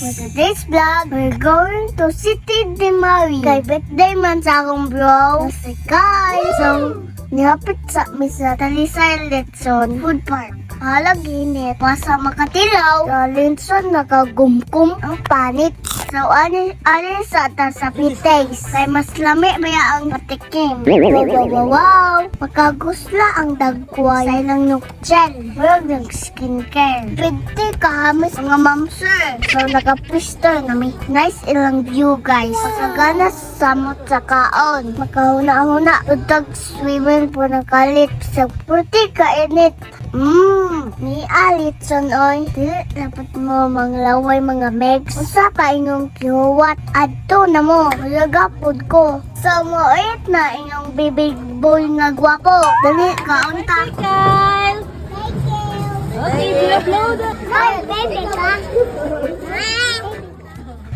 For today's vlog, we're going to City de Mari. Kay birthday man sa akong bro, si Kai. So, nihapit sa misa Talisay Letson Food Park. Halag init, masa makatilaw, galinson nakagumkum ang panit. So, ani sa ta sa pitays. Kay mas lami baya ang patikim. Wow! Makagusla ang dagkway. Sa ilang nukchel. Huwag ng skincare. Pwede kahamis mga mamsir. So, nakapisto na may nice ilang view, guys. Masagana sa samot sa kaon. Makahuna-huna. Utag swimming po ng kalit. Sa puti kainit. Ni alit son oy. Dili dapat mo manglaway mga megs. Usa pa inyong kiwat. Adto na mo. Lagapod ko. So mo na inyong bibig boy nga gwapo. Dali kaunta. Kyle! Okay, upload. Baby ka.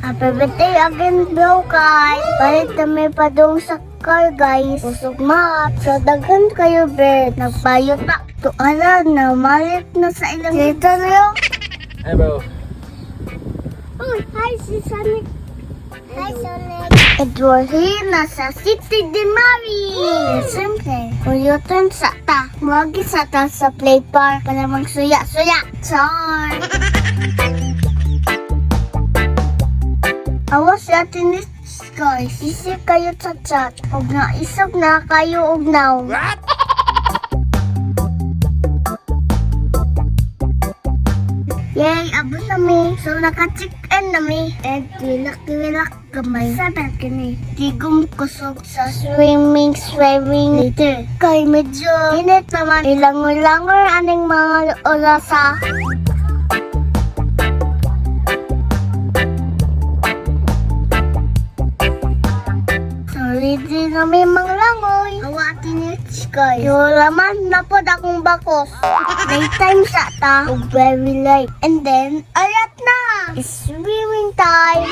Happy birthday again, bro, Kai. Balik kami pa doon sa car, guys. Usog mat. So, dagan kayo, bird. Nagbayot pa. Tuala na, malit na sa ilang dito na yun. Hey bro. Oh, hi, si Sonic. Hi, Sonic. Edward here, nasa City de Mari. Siyempre, uyutan sa ta. Magi sa ta sa play park para magsuya-suya. Char! Awas sa atin ni guys. Isip kayo sa chat. Huwag na isip na kayo ugnaw. What? Yay! Abo nami. So, naka-check-in nami. And wilak gamay. Sabi kini. Tigong kusog sa swimming later. Kay medyo init naman. Ilangoy-langoy aning mga orasa. Ready na may manglangoy. Awatin ni Sky. Yung laman na po akong bakos. Daytime sa ta. Very light. And then, ayat na. It's swimming time.